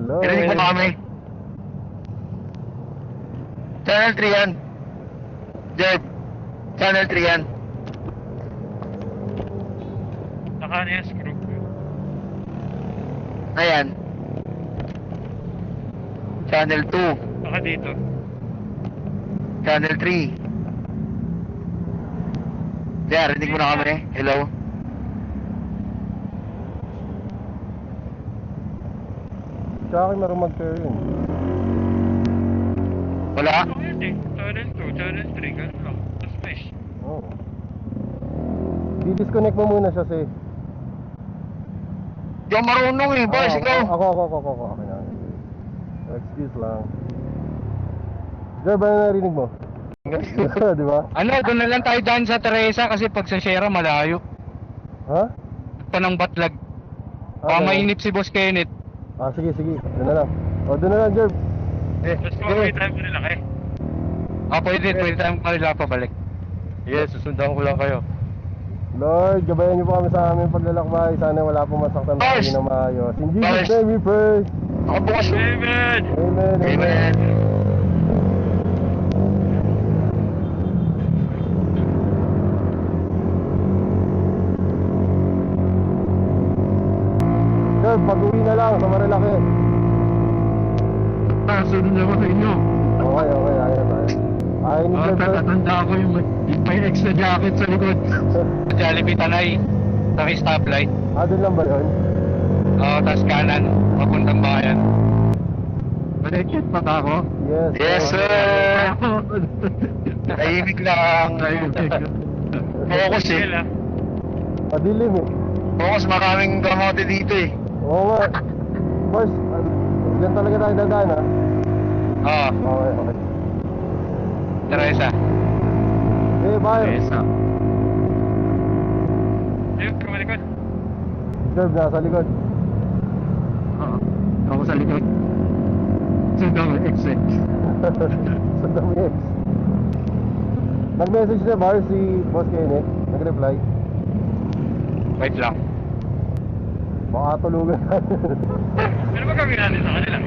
Rinig mo ba kami? Channel 3 yan. Jerb. Channel 3 yan. Naka na yung screw. Ayan. Channel 2. Naka dito. Channel 3. There, rinig mo na kami. Hello? Sa akin meron mag-share yun. Wala? Ano yun eh? Channel 2, channel 3, ganun lang. Tapos mesh. Oo. Di-disconnect mo muna siya si... Di ako marunong eh, boys. Ikaw. Ako. Okay na. Excuse lang. Jer, ba na narinig mo? Di ba? Ano, doon na lang tayo daan sa Teresa kasi pag sa Sierra malayo. Ha? Pa ng batlag. Ah, Mainip si Boss Kenneth. Ah, sige. Doon na lang. O, doon na lang, Jer. Tapos kung time ko nila kayo. Pwede tayong kanila pabalik. Yes, susundan ko lang kayo. Lord, gabayan niyo po kami sa aming paglalakbay. Sana wala pong masaktan na kami ng maayos. In Jesus' Boys. name we pray. Ako bukas. Amen! Amen. Amen. Jer, pag-uwi na lang sa Marilaki. Sunod ako sa inyo. Okay. Ayos. Ay, ni Jer. Tatanda ako yung may extra jacket sa likod. Jollibee Tanay. Sa may stoplight. Doon lang ba yun? Tas kanan. Papuntang bayan. Connected pa ka ako? Yes. Yes, sir. Tahimik lang. Focus eh. Sila. Padilim eh. Focus, maraming kamote dito eh. Oo nga. Boys, dyan talaga tayo dadaan ha? Oo. Okay. Teresa. Bye. Teresa. Ayun, kumalikod. Jerv, nasa likod. Ako sa likod. Sundan mo exit. Sundan mo ex. Nag-message na ba si Boss Kenneth? Nag-reply? Wait lang. Baka tulugan na. Ano ba gawin natin sa kanila?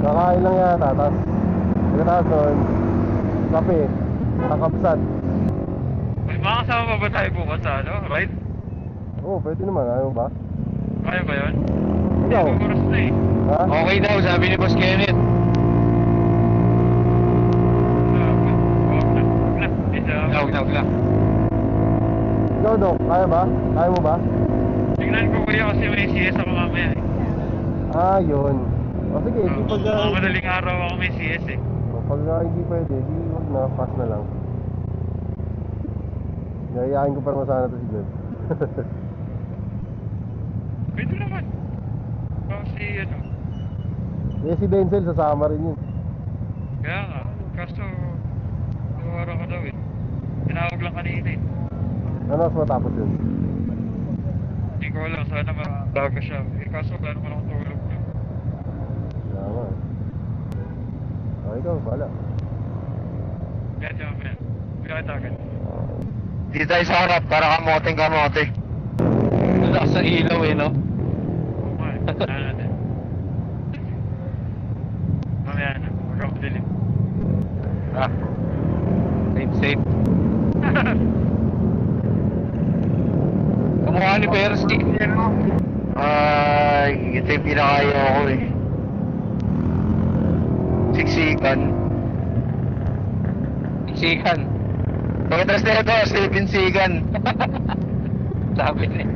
Kakain lang yata, tapos pagkatapos nun, kape, nakapsat. May makakasama pa ba tayo bukas sa ano? Ride? Oo, pwede naman, ano ba? Kaya ba yun? Ikaw? Hindi, oras na eh. Ha? Okay daw, sabi ni Boss Kenneth. Huwag na. Ikaw, Dok, kaya ba? Kaya mo ba? Tingnan ko kuya kasi may CS ako mamaya eh. Yun. O sige, di pag... Mga madaling araw ako may CS eh. Pag hindi pwede, di wag na, pass na lang. Yayayain ko pa naman sana to si Jeff. Pwede naman. Kasi ano, Si Denzel, sasama rin yun. kaya nga. Kaso, nawara ka daw eh. Tinawag lang kanina eh. Ano mas matapos yun? Hindi ko alam, sana mabaga siya. Kaso wala naman akong tulog na. Tama. Ikaw, bala. Kaya siya mamaya. Pinakita agad. Dito tayo sa harap para kamote. Wala sa ilaw eh, no? Oo nga eh. Saan natin? Mamaya na. Huwag ako dilim. Safe. Kamukha ni Percy. Ay, ito yung pinakaya ko eh. Siksikan. Pagkatras na ito, Stephen Sigan. Sabi niya.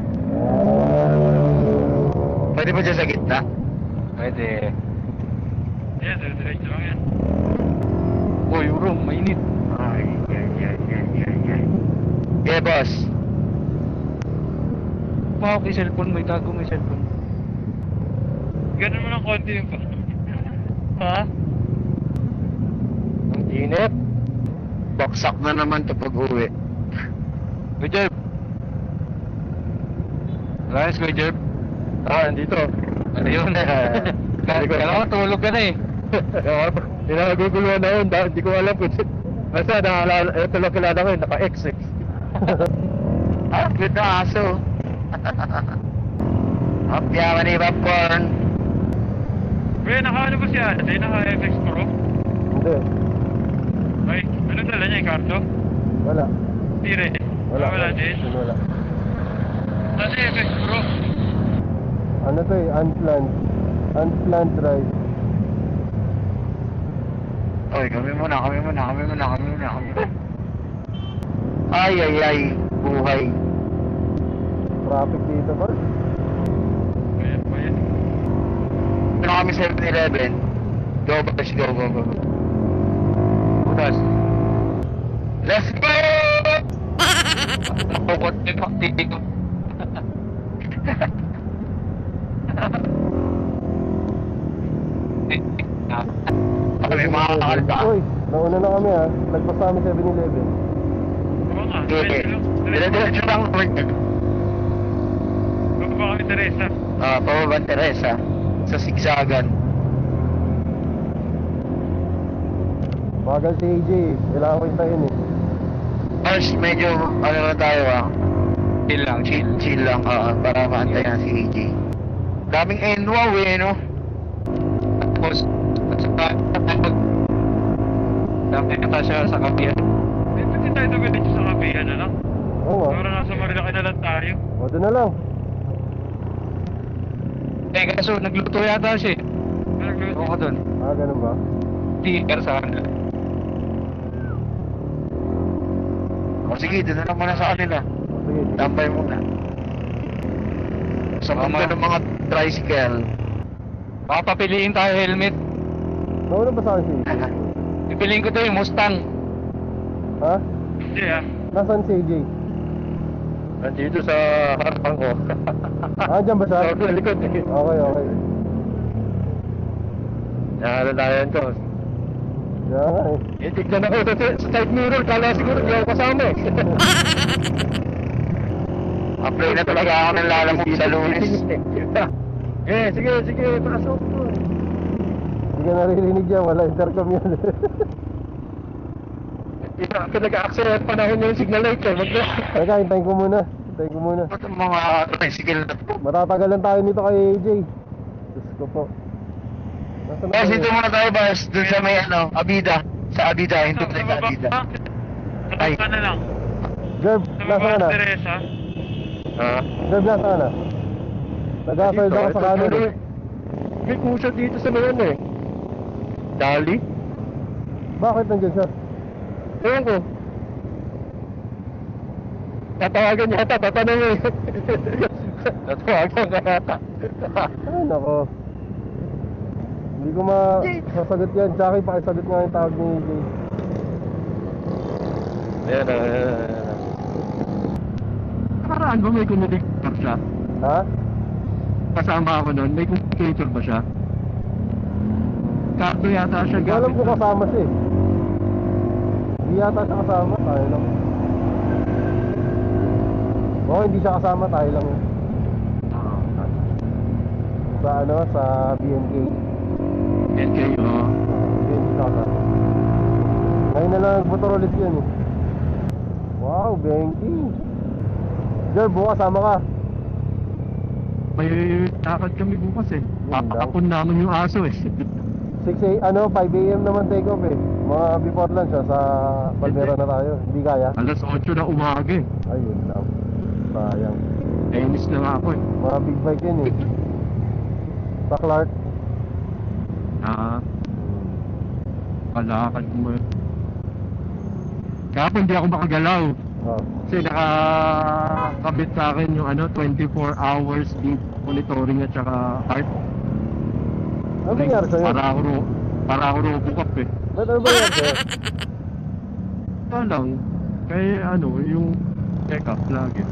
Pwede ba dyan sa gitna? Pwede. Yan, diretso lang yan. Uy, room, mainit. Ay. Yeah, boss. May cellphone, may tago may cellphone. Ganun mo ng konti yung pa. Ha? Ang init. Baksak na naman ito pag-uwi. Kuya Jerb. Lance, Kuya Jerb. Andito. Ano yun? Kala ko tulog ka na eh. Naguguluhan na yun, hindi ko alam kung... Basta, ito lang kilala ko yun, naka-XX. Good na aso. Hapyaman ni popcorn. Kuya, naka-ano ba si Ate? Naka-FX Pro? Hindi. Ay, ano dala niya, Cardo? Wala. Hindi rin. Wala. Wala din. Wala. Ano yung FX Pro? Ano to eh? Unplanned. Unplanned drive. Oy, kami muna. Ay, buhay. Traffic dito ba? Ayan pa yan. Ito na kami 7-Eleven. Go, boys, go. Bukas. Let's go! Nakukot din ang titig ko. Kami makakalta. Uy, nauna na kami ha. Lagpas na kami 7-Eleven. Oo nga. Sige. Dire-diretso lang kami. Baba kami, Teresa. Pababa Teresa. Sa Sigsagan. Bagal si AJ. Kailangan ko hintayin eh. Mas medyo, ano na tayo Chill lang. chill lang, para maantay na si AJ. Daming NWAW no? Tapos, dapat na siya sa kapiyan. Hindi tayo dumiretso sa kapihan, ano? Oo nga. Para nasa Marilaki na lang tayo. O, doon na lang. Kaso nagluto yata siya. Ano nagluto? Ewan ko dun. Ganun ba? Sticker sa kanila. O sige, doon na lang muna sa kanila. O, sige. Tambay muna. Sa mga ng mga tricycle. Baka papiliin tayo helmet. Nauna ba sa akin si AJ? Pipiliin ko to yung Mustang. Ha? Hindi Nasaan si AJ? Nandito sa harapan ko. Dyan ba siya? Sa likod eh. Okay. Nakalalayan ko. Yan nga eh. Tignan ako sa side mirror. Kala siguro hindi ako kasama eh. Apply na talaga ako ng lalamog sa Lunes. Sige, pasok po. Hindi ka naririnig yan. Wala intercom yan. Hindi na ako nag-accelerate panahon yung signal light eh. Teka, hintayin ko muna. Ito mga tricycle na to. Matatagalan tayo nito kay AJ. Diyos ko po. Nasaan na Boss, tayo? dito muna tayo boss. Doon sa may Abida. Sa Abida, hindi tayo sa Abida. Sa Ay. baba na lang. Gerb, Sa nasa baba na? Teresa. Ha? Gerb, nasa na? Nag-asal ako sa kanan eh. May kusa dito sa mga eh. Dali? Bakit nandiyan siya? Ewan ko. Tatawagan niya ata, tatanungin. Tatawagan ka ata. Ay, nako. Hindi ko masasagot yan. Tsaka pakisagot nga yung tawag ni AJ. Ayan na. Nakaraan ba may communicator siya? Ha? Kasama ako nun, may communicator ba siya? Karto yata siya Hindi ko alam kung kasama siya eh. Hindi yata siya kasama. Tayo lang. Oo, hindi siya kasama. Tayo lang yun. Sa ano, sa BNK. NK, oh. BNK kaka. Ngayon na lang nagmotor ulit yun eh. Wow, BNK. Gerb, bukas sama ka. May lakad kami bukas eh. Yun lang. Papakapon namin yung aso eh. 5 AM naman take off eh. Mga before lunch sa Palmera na tayo. Hindi kaya? Alas 8 na umaga eh. Ayun lang. Sayang. Kainis na nga ako eh. Mga big bike yun eh. Sa Clark. Palakad mo eh. Kahapon hindi ako makagalaw. Oh. Kasi nakakabit sa akin yung 24 hours deep monitoring at saka heart. Ano nangyari sa'yo? Para ako robocop eh. Ba't ano ba yan sa'yo? Ito lang. Kaya yung check up lagi.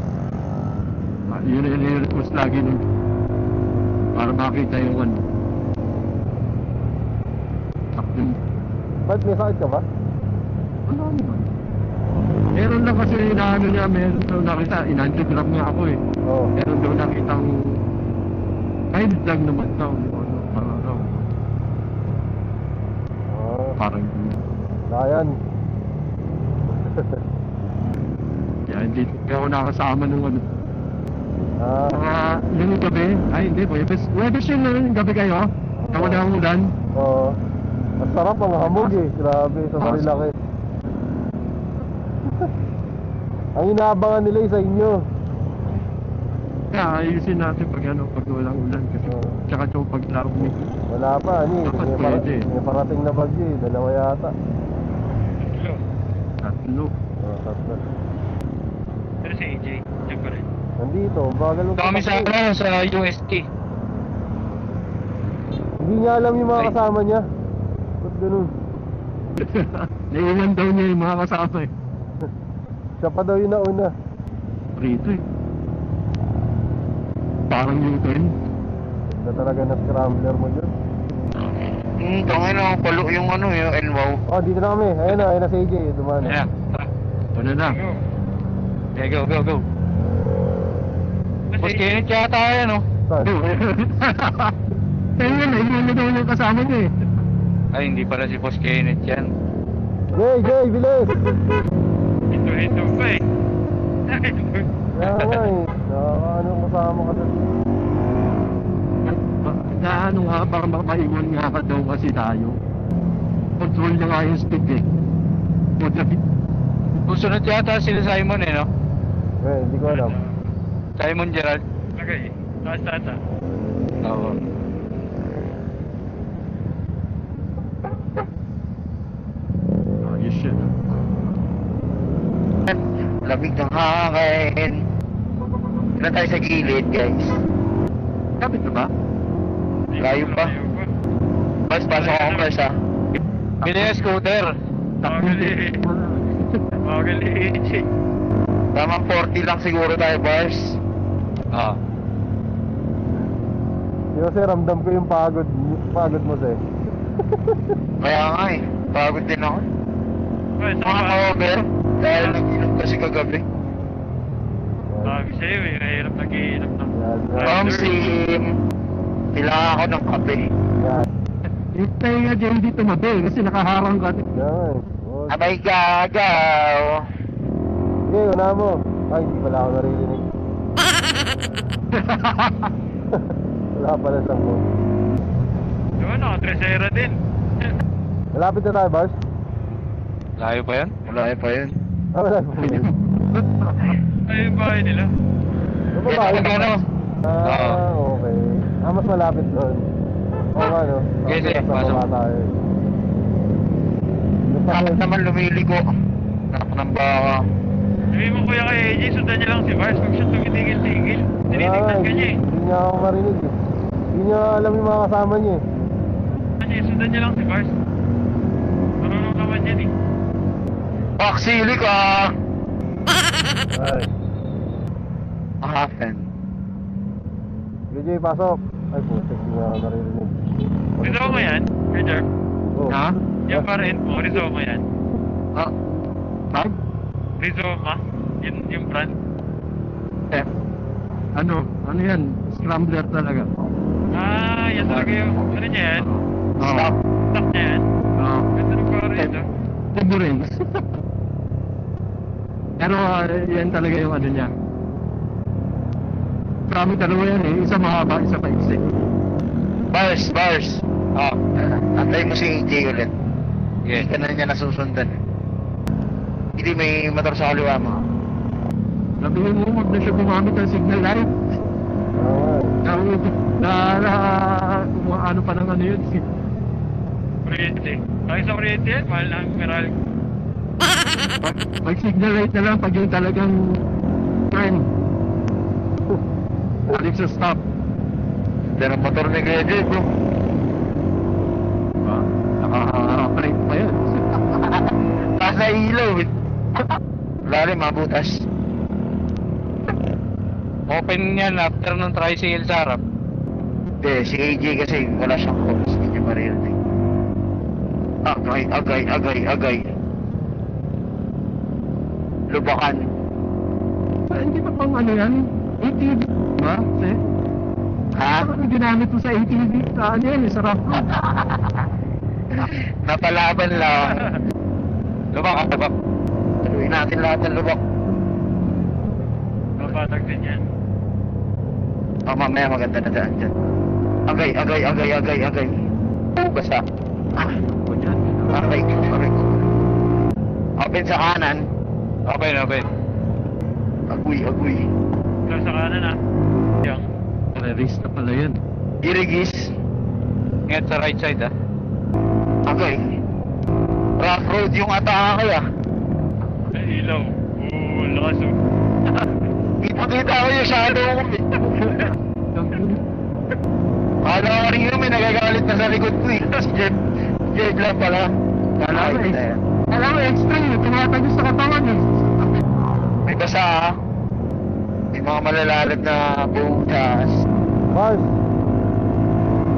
Yun yung request lagi nun. Para makita yung Ba't may sakit ka ba? Ano naman? Meron lang kasi niya, meron daw nakita, in-angiogram nga ako eh. Oo. Meron daw nakitang mild lang naman daw. Parang daw. Parang Dayan. kaya hindi ako nakasama nung Ah. yung gabi, ay hindi, Webes yun yung gabi kayo. Na wala ang ulan. Oo. Masarap ang hamog eh. Grabe, sa Marilaki. Ang inaabangan nila sa inyo. Kaya ayusin natin pag ano, pag walang ulan. Kasi Oo. tsaka tsaka pag larong Wala pa, Dapat pwede. may parating na bagyo eh. Dalawa yata. Hello. tatlo. Tatlo. Pero si AJ, dyan pa rin. Nandito, bagal mo. Kami sa UST. Hindi niya alam yung mga kasama niya. Ba't ganun? Naiwan daw niya yung mga kasama eh. Siya pa daw yung nauna. Rito eh. Parang yung turn. Na talaga na scrambler mo dyan. Tangin na, palo yung ano, yung NWOW. Oh, dito na kami. Ayun na si AJ. Dumaan Ayan, na. tara. Ano na? Go. Okay, go. Boss Kenneth yata yan, no? Saan? Ayun, naiwan na daw yung kasama niya eh. Ay, hindi pala si Boss Kenneth yan. Jay, bilis! Hito pa eh. Kaya nga eh. Ano kasama ka doon? Na ano nga, baka makaiwan nga ka daw kasi tayo. Control na nga yung speed eh. Susunod yata sila Simon eh, no? Eh, hindi ko alam. Simon Gerald. Okay. Tata. Oo. Ayos yun. Lamig ng hangin. Ilan tayo sa gilid, guys? Kapit na ba? Layo pa. Bas, pasok ako first, ha? Bili yung scooter. Bagal ni AJ. Tamang 40 lang siguro tayo, bars. Ah. Yo, sir, ramdam ko yung pagod mo, sir. Kaya nga eh. Pagod din ako. Ay, Mga saan ba? cover. Dahil nag-inom kasi kagabi. Sabi sa'yo eh, nahirap nag-iinap ng... Ma'am, kailangan ako ng kape. Yan. Hintay nga dyan dito mabe kasi nakaharang ka. Yan. Oh. Abay gagaw. Sige, una mo. Ay, hindi pala ako naririnig. Wala pala sa mo. Diba no, Tresera din. Malapit na tayo, Bars? Layo pa yan? Layo pa yan. Ah, malapit pa yun. Ay, yung bahay nila. Ano ba Yan ba? ang ano? Okay. Mas malapit doon. Oo nga, no? Okay, sige, Sa pasok. baba tayo. Yung Bakit pa- naman lumiligo? Anak ng baka. Sabi mo kuya kay AJ, sundan niya lang si Vars. Huwag siya tumitigil-tigil. Tinitignan ka niya eh. Hindi niya ako marinig eh. Hindi niya alam yung mga kasama niya eh. Kasi sundan niya lang si Vars. Marunong naman yan eh. Paksili ka! Ay. Happen. DJ, pasok. Ay, putik, hindi niya ako naririnig. Rizoma yan, Roger. Oh. Ha? Yan pa rin mo, Rizoma yan. Ah, Bag? Rizoma, yung brand. eh. Ano? Ano yan? Scrambler talaga. Ah, yan talaga yung, ano niya yan? Stop. Stock niya yan. Oo. Ganda ng paro ito. Tubo rin. Pero yan talaga yung ano niya. Marami dalawa yan eh. Isa mahaba, isa paiksi. Bars. Oh, antay mo si AJ ulit. Hindi ka na niya nasusundan. Hindi may motor sa kaliwa mo. Sabihin mo, huwag na siya gumamit ng signal light. Oo nga. Ano pa ng ano yun? Kuryente. Kaya sa kuryente yan, mahal na ang mineral. Mag signal light na lang pag yung talagang friend. Balik sa stop. Yan ang motor ni Kuya Jay, bro. Naka-break pa yan. Nasa ilaw eh. Lalim, mabutas. Open yan after ng tricycle sa harap. Hindi, si AJ kasi wala siyang calls. Hindi niya maririnig. Agay. Lubakan. Hindi pa pang ano yan? ATV ba? Ha? Ano ginamit mo sa ATV? Ano yan? Sarap mo. Napalaban lang. Lubak. Tuloy natin lahat ng lubak. Mapatag din yan. Mamaya maganda na daan dyan. Agay. Basta. O dyan. Aray ko, aray ko. Open sa kanan. Open, open. Aguy, aguy. Ito sa kanan ah. Yang. Re-race na pala yun. Irigis. Ingat sa right side ah. Okay. Rough road yung atake ah. Ay, ilaw. Oo, lakas oh. Ipakita ko yung shadow ko. Kala ko rin yun, may nagagalit na sa likod ko eh. Si Jeb. Jeb lang pala. Kala ko eh. Alam mo, extra yun. Tumatagyo sa katawan eh. May basa ah. May mga malalalag na butas. Mars.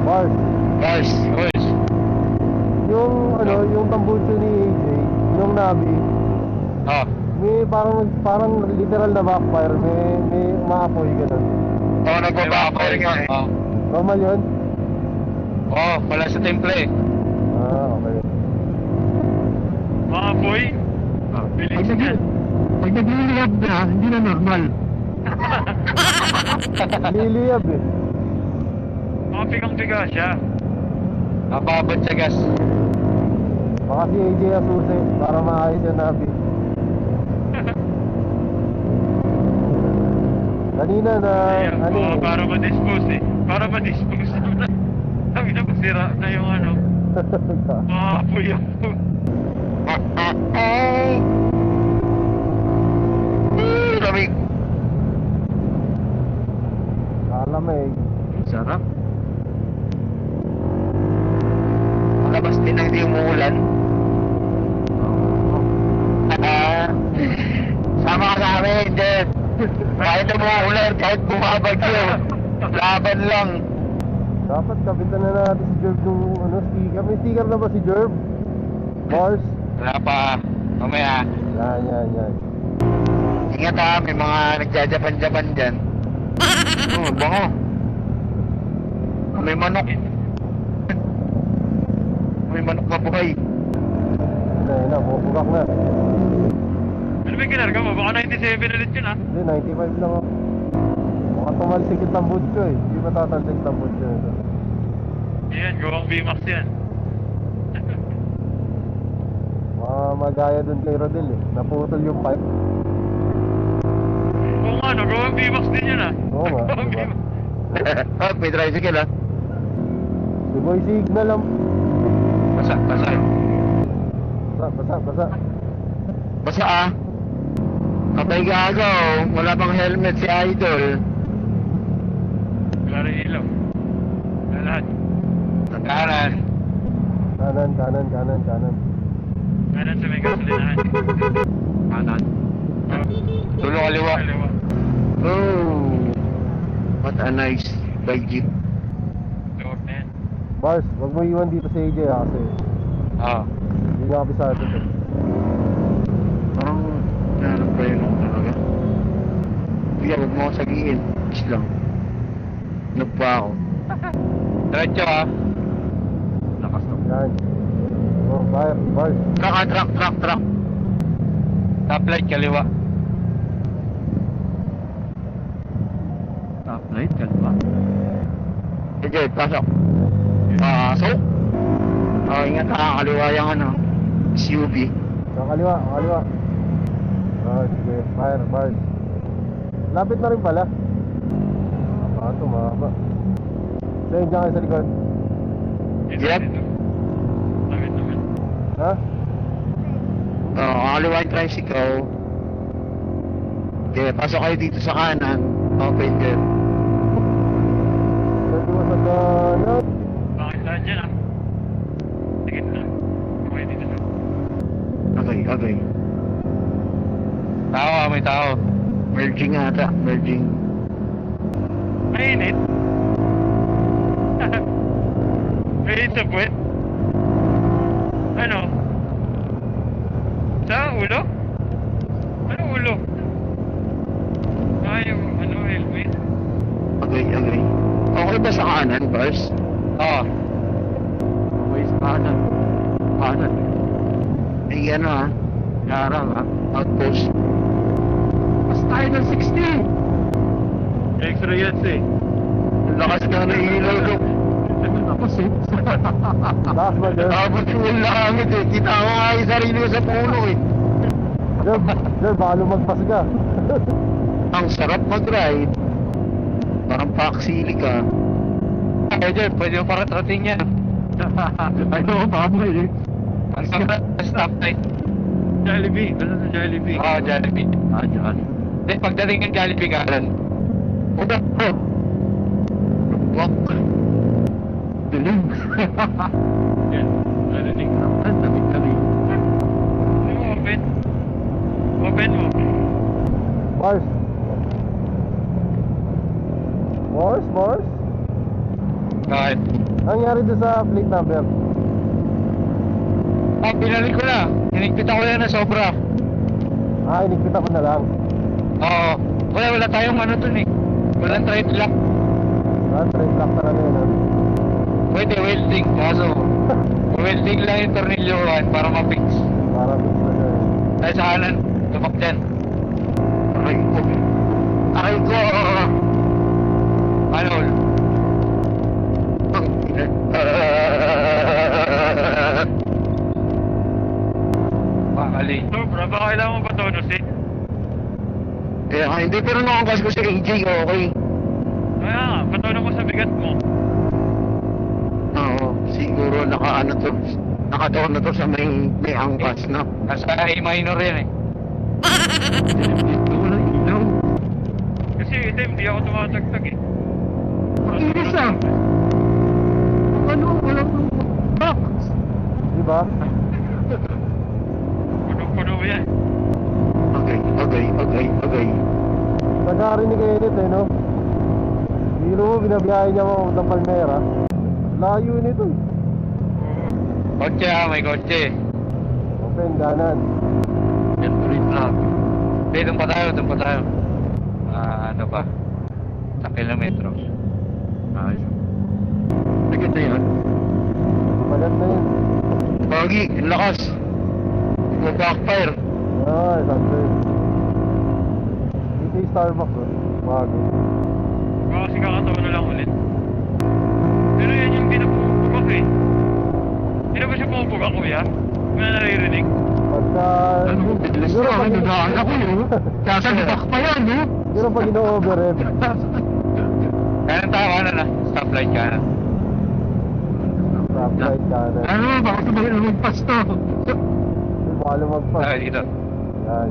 Mars. Guys, Boys. Yung ano, yung tambucho ni AJ, yung Navi, Ah. may parang literal na backfire, may umaapoy ganun. Oo, nagbabakoy nga eh. Oh. Normal yun? Oh, wala sa temple eh. Okay. Mga boy. Ah, Bilis yan. Pag nag-liliyab na, hindi na normal. Liliyab eh. Mga pigang-piga siya. Napabot sa gas. Baka si AJ Asuse, para maayos yung Navi. Kanina na, Ayan, ano mga eh. para ma-dispose eh. Para ma-dispose na. Sabi na masira na yung ano. Mga apoy-apoy. Ay! Lamig. Kalamig. Sarap. Malabas din ang di umuulan. Sama ka sa amin, Jeff. Kahit umuulan, kahit bumabagyo. Laban lang. Dapat kapitan na natin si Jerv nung ano, sticker. May sticker na ba si Jerv? Mars? Wala pa. Mamaya. Yan. Ingat ha, may mga nagjajapan-japan dyan. Oh, bango. May manok. May manok na buhay. Yan na, bubugak na. Ano ba yung kinarga mo? Baka 97 ulit yun ah. Hindi, 95 lang ako. Baka tumalsik yung tambutso eh. Hindi matatalsik yung tambutso nito. Yan, gawang VMAX yan. Magaya dun kay Rodel eh. Naputol yung pipe. Oo nga no, gawang VMAX din yun ah. Oo nga, Gawang diba? VMAX. Oh, may tricycle ha. Si Boy Signal lang. Basa. Basa. Basa ah. Kapay gagaw. Wala pang helmet si Idol. Wala rin ilaw. Wala lahat. Sa kanan. Kanan. Kanan sa may gasolinahan. Kanan. Tulo kaliwa. Kaliwa. Oh. What a nice bike jeep. Lord na yan. Bars, wag mo iwan dito sa AJ ha, kasi Ah. hindi nga kabisado to. Parang nahanap pa yun ako talaga. Kuya, huwag mo ako sagihin. Is lang. Nagpa ako. Diretso ha. Lakas ng Yan. Oh, Bars. Truck. Stoplight kaliwa. stoplight. Kalma. Sige, pasok. Pasok. Oh, ingat ha. Kaliwa yung ano. SUV. Kaliwa. Oh, sige. Bars. Lapit na rin pala. Mahaba. So, yun dyan kayo sa likod. Yep. Lapit naman. Ha? Oh, kaliwa yung tricycle. Okay, pasok kayo dito sa kanan. Open din. Pwede mo sa kanan. Bakit lahat dyan ah? Sige na. Okay dito na. Okay. Tao, may tao. Merging ata. Mainit. Mainit sa puwet. Ano? Sa ulo? Ano ulo? Yung helmet. Okay. Okay ba sa kanan, Bars? Oo. Okay, kanan. May ano ha. Yarang ha. Outpost. Mas tayo ng 60! Extra yan eh. Ang lakas na ng ilaw, look. Tapos eh. Taas ba, Jer? Tapos yung langit eh. Kita ko nga yung sarili ko sa puno eh. Jer, baka lumagpas ka. Ang sarap mag-ride. Parang paksili ka. Ay, Jer, pwede mo paratrating yan. Ayoko pa mo eh. Ang stop light. Jollibee. Basta sa Jollibee. Oo, Jollibee. Ah, dyan. Hindi, pagdating ng Jollibee ka rin. Udah ko. Wak. Dilim. Yan. Narinig. Ang dami-dami. Ano mo, open? Open mo. Mars. Mars? Kahit. Nangyari doon sa plate number? Ah, pinalik ko na. Hinigpitan ko na na sobra. Ah, inigpita ko na lang. Oo. Wala tayong ano dun eh. Walang trade lock. Ah, trade lock talaga yun. Ah. Pwede welding. Kaso, welding lang yung tornilyoan para ma-fix. Para fix na yun. Ay sa kanan. Tumak dyan. Aray ko. Aray ko. Ano? Ang ina. Pakali. Sobra. Baka kailangan mo ba tonus eh? Kaya nga, hindi pero nakangkas ko si AJ, okay. Kaya nga. Patono mo sa bigat mo. Oo, siguro nakataon na to sa may angkas na. Nasa A minor yan eh. Dito walang ilaw. Kasi ito hindi ako tumatagtag eh. Makinis ah. Ano? Walang box. Di ba? Puno-puno yan. Okay. Nagkarinig kayo nito eh, no? Biro mo, binabiyahe niya mo ng Palmera. Layo nito eh. Kotse ah, may kotse. Open, ganan. Yan tuloy traffic. Hindi, doon pa tayo. Ano pa? Sa kilometro. Ayos. Maganda yan. Maganda yun. Pagi, ang lakas. Backfire. Ah, sakto yun. Dito yung Starbucks, oh. Bago. Baka kasi kakatawa na lang ulit. Pero yan yung pinapupugak eh. Hindi na ba siya pumupugak, kuya? Wala naririnig. Pagka... Ano? Bilis Siguro na. pag- Nagdaan ako yun. Sasagbak pa yan eh. Siguro pag ino-overhead. Kanan tayo, kanan na. Stoplight kanan. Stoplight ganan. Ano? Baka tumagal lumagpas to. Baka lumagpas. Ah, dito. Yan.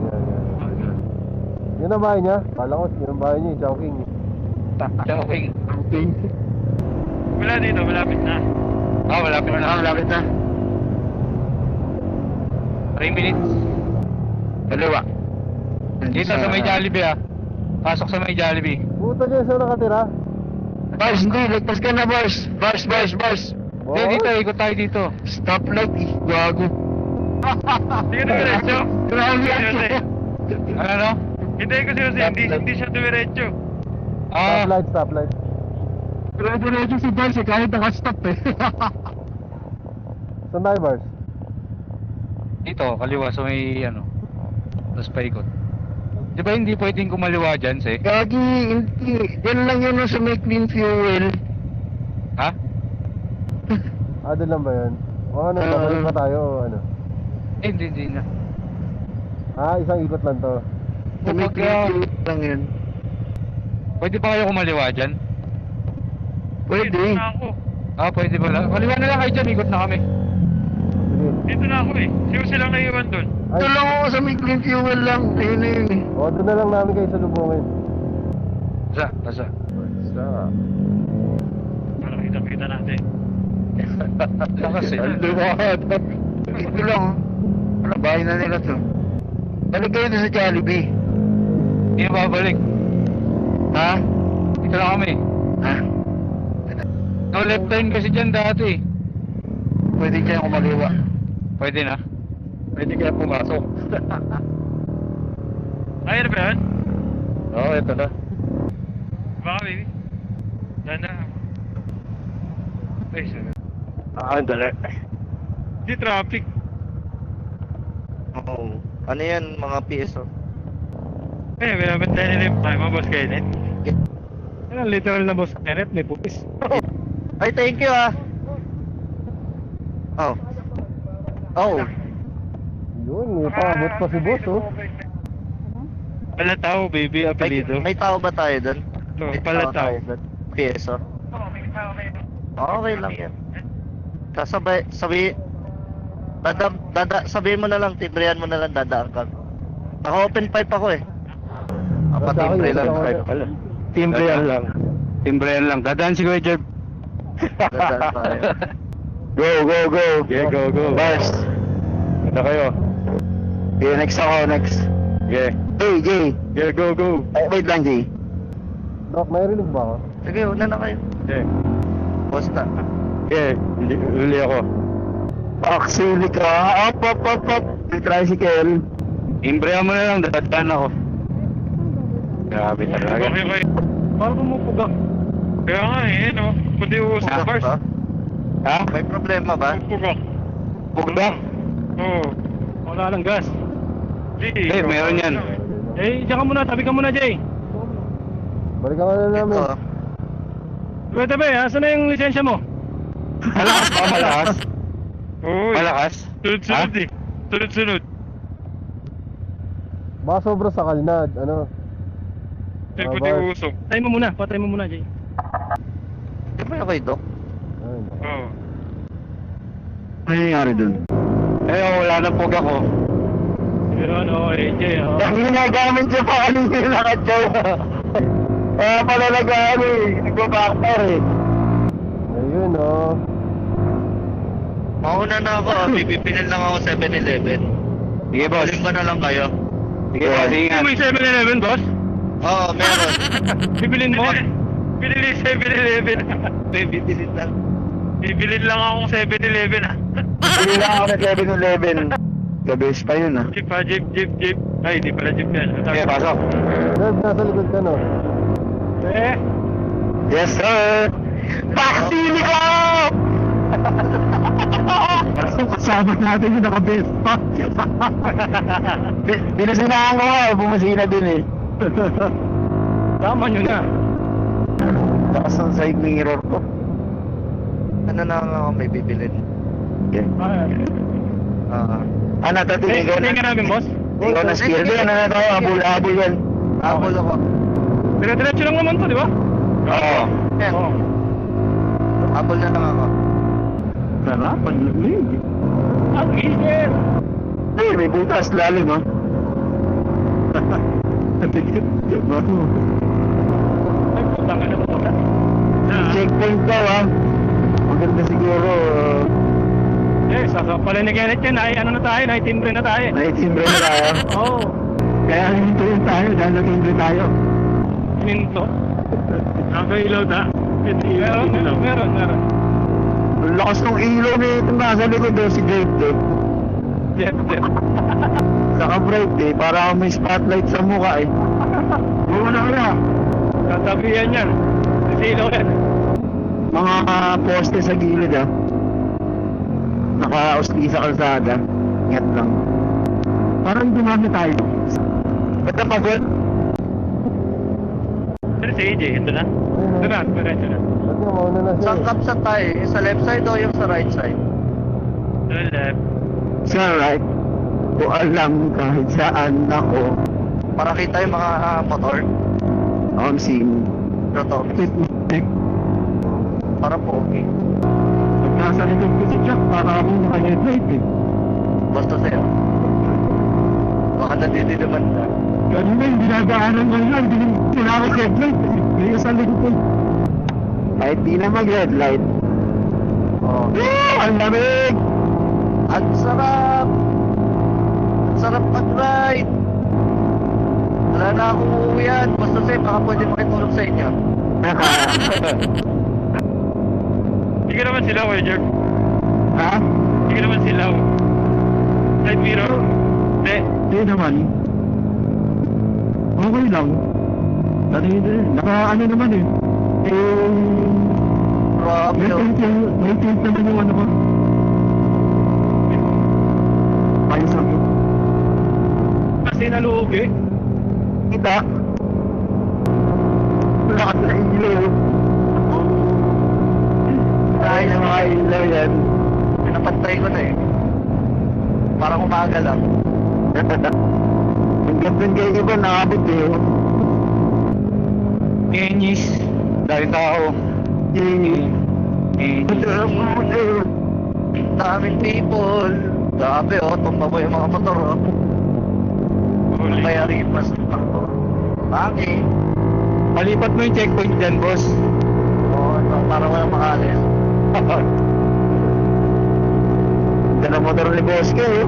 Yun ang bahay niya. Kala ko, yun ang bahay niya, Chowking. Joking. Okay. Wala dito, malapit na. Ah, malapit na. 3 minutes. Dalawa. Dito sa may Jollibee ah. Pasok sa may Jollibee. Puta dyan saan nakatira? Bars, hindi. Lagpas ka na, Bars. Bars. Hindi, dito, ikot tayo dito. Stoplight eh. Gago. Hindi ka dumiretso. Grabe yan. Ano? Hindi ko siya, hindi siya dumiretso. Ah, Stoplight. Pero diretso si Bars eh, kahit nakastop eh. Saan tayo, Bars? dito, kaliwa sa may ano. Tapos paikot. Di ba hindi pwedeng kumaliwa dyan, se? Gagi, hindi. Yan lang yun sa may clean fuel. Ha? Ah, doon lang ba yun? O ano, Ah. babalik pa tayo o ano? Hindi na. Ah, isang ikot lang to. Sa may Kapag, clean fuel lang yan. Pwede pa kayo kumaliwa dyan? Pwede. Ah, pwede pala. Kaliwa na lang kayo dyan, ikot na kami. Sige. Dito na ako eh. Sino silang naiwan doon? Ito lang ako sa may clean fuel lang. Ayun na yun eh. O, doon na lang namin kayo salubungin. Basta. Basta. Kita natin. Lakas eh. Ang luwad. Ito lang oh. Wala, bahay na nila to. Balik kayo doon sa Jollibee. Hindi na babalik. Ha? Dito lang kami. Ha? No left turn kasi dyan dati. Pwede kayo kumaliwa. Pwede na. Pwede kayo pumasok. Ay, ano ba yan? Oo, ito na. Baka baby. Yan na. Ay, sorry. Dali. Di traffic. Oo. Ano yan, mga PSO? Eh, binabantay nila yung mga boss Kenneth. Ano, literal na boss Kenneth, may pupis. Ay, thank you ah. Oh. Oh. Yun, may paabot pa si boss, oh. Palataw, baby, apelido. May tao ba tayo doon? Oh, May palataw. tayo doon. Pieso. Okay lang yan. Kasabay, sabihin mo na lang, tibrihan mo na lang, dadaan ka. Naka-open pipe ako eh. Timbre lang, Timbrean lang. Timbrean lang. Dadaan si Kuya Jerb. Dadaan tayo. Go, go, go. Yeah, go, go. Bas. Ito kayo. Yeah, next ako, next. Yeah. Hey, Jay. Yeah, go, go. Ay, wait lang, Jay. Doc, may rinig ba ako? Sige, una na kayo. Yeah. Basta. Yeah, huli ako. Actually ka. Up. May tricycle. Imbrehan mo na lang, dadaan ako. Grabe talaga. Okay. Parang pumupugak. Kaya nga eh, no? Kundi usap Pugak bars. ba? Ha? May problema ba? Pumupugak. Bugdak? Oo. Wala lang gas. Jay, meron yan. Eh, diyan ka muna, tabi ka muna, Jay. Balikan ka na namin. Ito. Pwede ba, asan na yung lisensya mo? Malakas ba? Malakas? Uy. Malakas? Sunod-sunod eh. Sunod-sunod. Baka sobra sakal na, ano. Yung Ah, puti bars. usok. Patay mo muna, Jay. Di ba yung kay Doc? Ayun. Oo. Ano nangyari dun? Eh, wala na pog ako. Yun, Jay, Ang ginagamit siya pa kanina yung nakatsaw. Kaya pala nag-ano eh, nagpa-factor eh. Ayun, oh. Mauna na ako, bibipinin lang ako 7-Eleven. Sige, boss. Uling ba na lang kayo? Sige, boss, ingat. May 7-Eleven, boss? Oo, meron. Bibilin mo? Binili 7-Eleven. Bibipinin lang. Bibilin lang akong 7-Eleven ah. Hindi lang ako na 7-Eleven. The best pa yun ah. Jeep ha, jeep. Ay, di pala jeep yan. Sige, pasok. Jerb, nasa likod ka, no? Eh, Yes, sir! Vaccine ko! Kasama natin yung naka-best pa. Pinasinahan ko nga, bumasina din eh. tama nyo na. Takas ang side mirror ko. Ano na nga ako may bibilin? Okay. Ano, Eh, tatinigaw tingin ka namin, boss? Ikaw na skill din, ano na tayo, abul-abul yan. Habol ako. Dire-diretso lang naman to, di ba? Oo. Yan. Habol na lang ako. Sarap, ang lamig. Ang easier! Ay, may butas lalim ah. Natikit, diba? Ay, putang ka na to. Checkpoint daw ah. Maganda siguro. Eh, sasapalin ni Kenneth yan. Ay, ano na tayo? Ay, timbre na tayo. Naitimbre na tayo. Oo. Kaya hintuin tayo dahil natimbre tayo. Minto. Nakailaw ta. Meron. Ang lakas ng ilaw nito nasa likod doon si Great eh. Jet. Saka bright eh, para may spotlight sa mukha eh. Muna na. Tatabihan yan. Sisilaw yan. Mga poste sa gilid ah. Naka-usli sa kalsada. Ingat lang. Parang dumami tayo. Ba't napagod? Pero si AJ, ito na. Ito na, diretso na. Ba't nga, mauna na siya, Saan eh. kapsa tayo? Yung sa left side o yung sa right side? To the left. Sa right. Ko alam kahit saan ako. Para kita yung mga motor. On scene. Ito. Tik. Para po okay. Pag nasa likod ko si Jack, para akong naka-headlight eh. Basta sa'yo. Baka naman na. Kanina yung dinadaanan ko lang, hindi wala akong headlight eh. Ngayon sa likod ko. Kahit di na mag-headlight. Oh. Ang lamig! Ang sarap! Ang sarap mag-ride! Wala na akong uuwian. Basta sa'yo, baka pwede makitulog sa inyo. Hindi ka naman silaw eh, Jerk. Ha? Hindi ka naman silaw. Side mirror. Hindi. Hindi naman. Okay lang. Naka ano naman eh. Grabe oh. May tilt naman yung ano ko. Ayos lang yun. Kasi nalugi. Kita. Lakas na ilaw. yan. Pinapantay ko na eh. Parang umaga lang. Ang ganda kay iba, nakabot eh. Enyis. Dahil tao. Daming people. Grabe oh, tumba mo yung mga motor oh. Huli. Kaya ripas. Bakit? Malipat mo yung checkpoint dyan, boss. Oo, ito, para walang makalis. Ganda ng motor ni boss ko eh.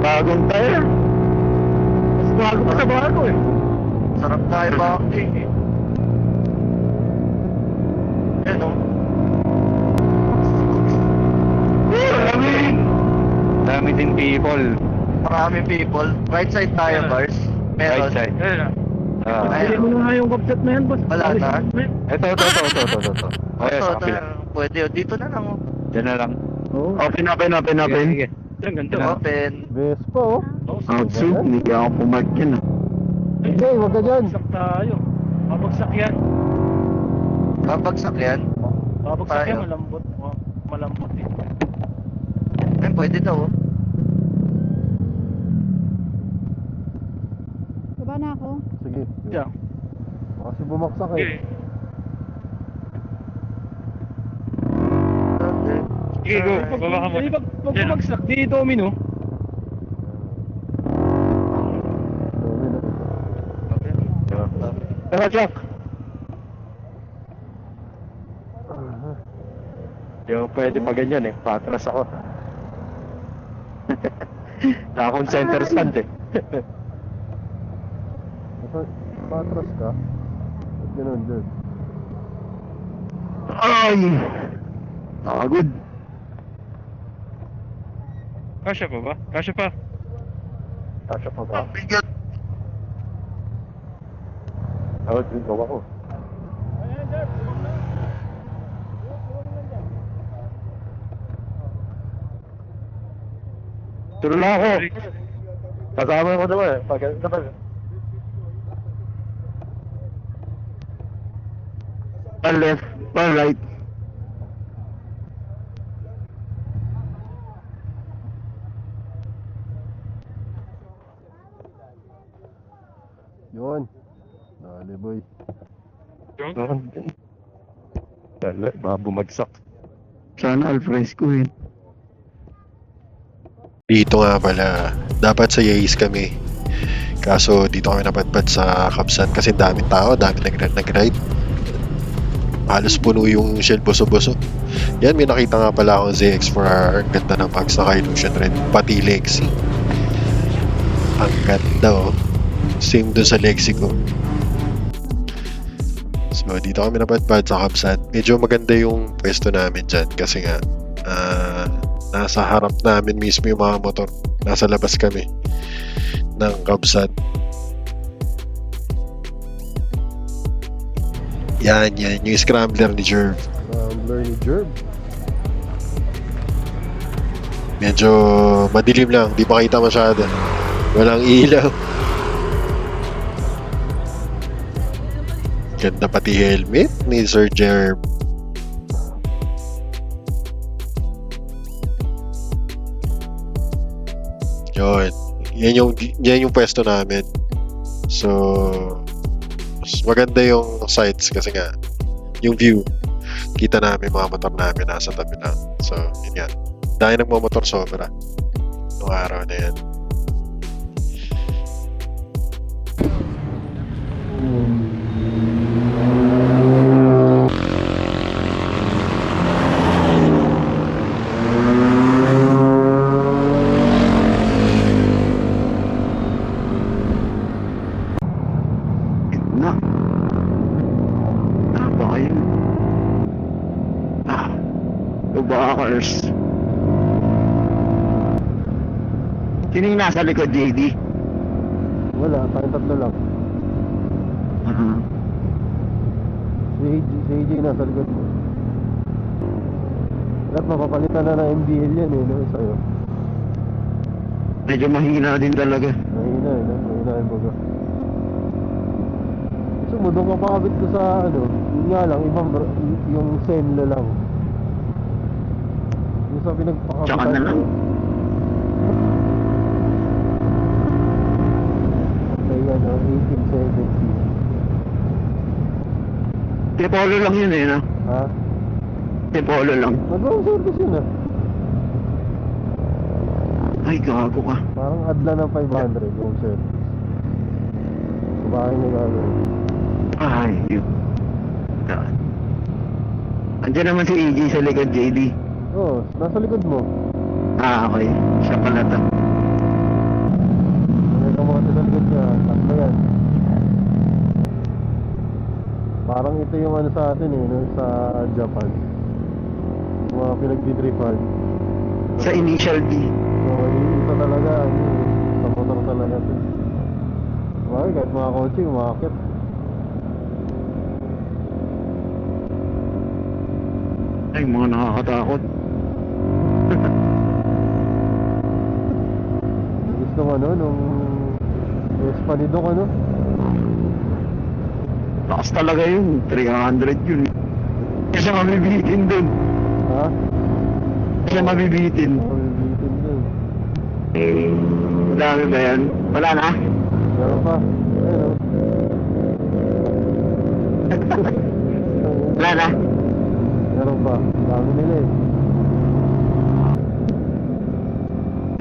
Bagong tire. Mas bago pa sa bago eh. Sarap tayo bakit eh. Yan oh. Dami din people. Maraming people. Right side tayo, bars. Meron. Right side. Ayun. Ah. Ayun. Hindi mo na nga yung kapsat na yan, boss. Wala na. Ito. Oh, Okay, ito, sa kapila. pwede oh. Dito na lang oh. Diyan na lang. Oo. Open. Sige. Ang ganda. Ano? Open. Vespa, oh. Outsuit, hindi kaya ako pumark yan ah. Hey, wag ka dyan. Bagsak tayo. Babagsak yan. Babagsak yan. Babagsak yan, Tayo. malambot. Oh, malambot eh. Eh, pwede daw oh. Baba na ako. Sige. Diyan. Kasi bumaksak Sige. eh. Sige, go. Baba ka mo. Pag bumagsak, di domino. Tara, Jack. Di ako pwede pa ganyan eh. Patras ako. Na akong center stand eh. Patras ka? Ba't ganun dyan? Ay! Nakagod. Kasya pa ba? Kasya pa. Tasya pa ba? Bigat. Tawad din ko ako. Tuloy na ako. Kasama ko naman eh. Pagkakit naman. One left, one right. Yun. Dali, boy. Dala, baka bumagsak. Sana alfresco eh. Dito nga pala, dapat sa Yays kami. Kaso dito kami napadpad sa Kapsat kasi daming tao, daming nag-ride. Halos puno yung Shell boso-boso. Yan, may nakita nga pala akong ZX4R. Ang ganda ng Max na Illusion rin. Pati Lexi. Ang ganda oh. Same dun sa Lexi ko. So, dito kami napadpad sa Kapsat. Medyo maganda yung pwesto namin dyan kasi nga nasa harap namin mismo yung mga motor. Nasa labas kami ng Kapsat. Yan, yung scrambler ni Jerv. Rambler ni Jerv. Medyo madilim lang, di makita masyado. Walang ilaw. Ganda pati helmet ni Sir Jerv. Yun. Yan yung pwesto namin. So, mas maganda yung sights kasi nga, yung view, kita namin mga motor namin nasa tabi lang. So, yun yan. Dahil nagmamotor sobra nung araw na yan. Na. Napaka yun. Ubakers. Sino yung nasa likod, JD? Wala, tayong tatlo lang. Si AJ nasa likod mo. At mapapalitan na ng MBL yan eh, no? Sa'yo. Medyo mahina din talaga. Mahina eh, no? Mahina yung baga. Gusto mo, doon ka makabit ko sa ano, yun nga lang, ibang, yung Senla lang. sa pinagpakabitan. Tsaka na lang. Kaya ano, 1870. Tipolo lang yun eh, no? Ha? Tipolo lang. Mag-room service yun ah. Ay, gago ka. Parang adla ng 500 room service. Sa bahay na gagawin. Ay, yun. Andiyan naman si EJ sa likod, JD. Oo, nasa likod mo. Ah, okay. Siya pala to. May kamote sa likod niya. Tatlo yan. Parang ito yung ano sa atin eh, no? Sa Japan. Yung mga pinagdidripan. Sa initial D. So, ito talaga, ano, sa motor talaga ito. Bakit kahit mga kotse, umakit. Ay, mga nakakatakot. Gusto mo ano, nung Espanidok ano? Takas talaga yun. 300 yun. Hindi siya mabibitin dun. Ha? Hindi siya mabibitin. Mabibitin dun. Dami ba yan? Wala na? Meron pa. Ayun, Wala na? meron pa. Dami nila eh.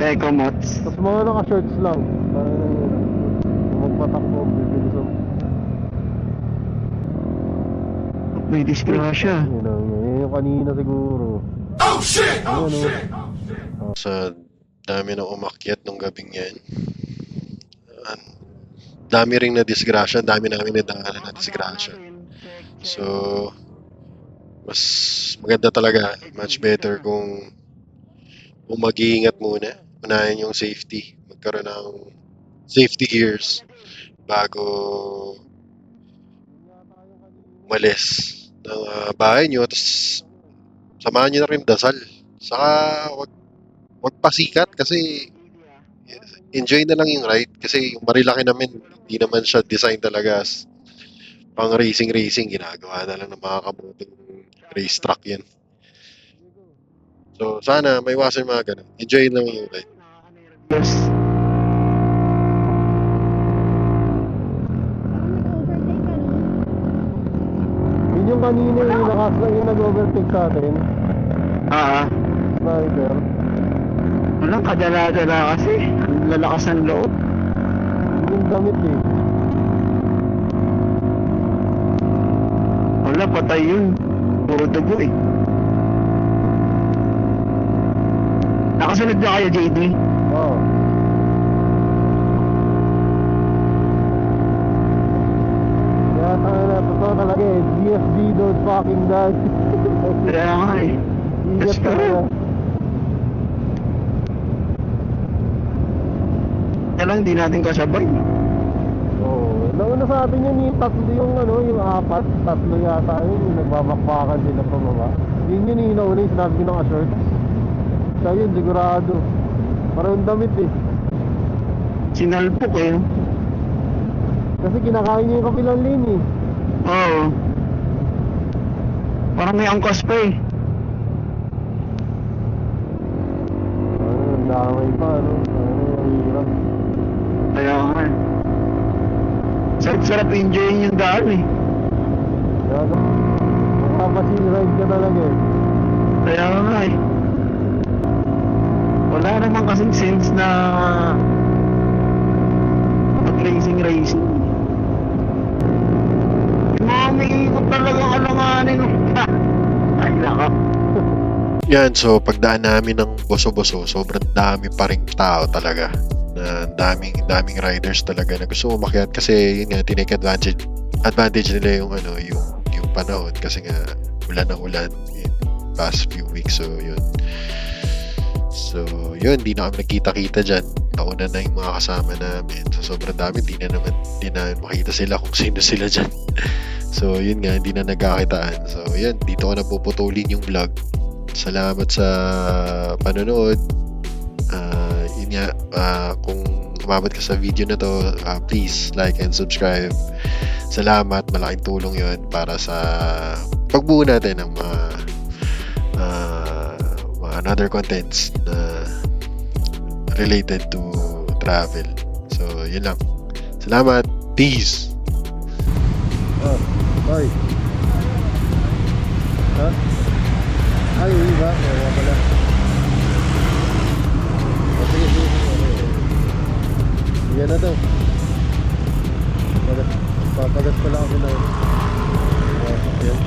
Teko, Mots. Tapos mga naka-shorts lang. Parang na yun. Kung magpatakbo, bibilis ang... May disgrasya. Yun ang yun yung kanina siguro. Oh shit! Oh shit! Sa dami ng umakyat nung gabing yan. Dami ring na disgrasya, dami namin nadaanan na disgrasya. So, mas maganda talaga, much better kung mag-iingat muna. Unahin yung safety. Magkaroon ng safety gears bago umalis ng bahay nyo. Tapos, samahan nyo na rin dasal. Saka, wag pasikat kasi enjoy na lang yung ride. Kasi yung Marilaki namin, hindi naman siya design talaga as pang racing. Ginagawa na lang ng mga kabuting race truck yan. So, sana may iwasan yung mga ganun. Enjoy lang yung ride. Yes. Yun yung kanina yung nag-overtake sa atin. Ah, Sniper. walang kadala-dala kasi. Ang lalakas ng loob. Yun yung damit eh. Wala, patay yun. Puro dugo eh. Nakasunod na kayo, JD? Oo. Kaya tanga na, totoo talaga eh. GFD don't fucking die. Kaya nga eh. Ingat Yes, talaga. Kaya lang, di natin kasabay. Oo. Nauna sa atin yun yung tatlo yung ano, yung apat. Tatlo yata yun. Yung nagbabakbakan sila pababa. Yun yun yung nauna yung sinabi ng shorts. Siya yun, sigurado. Parang damit eh. Sinalpok eh. Kasi kinakain niya yung kapilang lane eh. Oo. Parang may angkas pa eh. Ang damay pa, ano? Ang hirap. Kaya nga eh. Sarap enjoyin yung daan eh. Kaya mapapasing ride ka talaga eh. Kaya nga eh. Wala naman kasing sense na mag-racing. Yung mga umiikot talagang alanganin. Ay, naka. Yan, so pagdaan namin ng boso-boso, sobrang dami pa ring tao talaga. Na daming riders talaga na gusto umakyat kasi yun nga tinake advantage nila yung ano yung panahon kasi nga ulan in past few weeks. So yun, hindi na kami nagkita-kita dyan. Nauna na yung mga kasama namin. So sobrang dami, hindi na makita sila kung sino sila dyan. So yun nga, hindi na nagkakitaan. So yun, dito ko na puputulin yung vlog. Salamat sa panonood. Yun nga, kung umabot ka sa video na to, please like and subscribe. Salamat, malaking tulong yun para sa pagbuo natin ng mga another contents na related to travel. So, yun lang. Salamat. Peace. Oh, bye. Ha? Ay, uwi ba? Wala pala. Oh, sige, sige. Yan na daw. Papagas pala ako na. Oh, yan.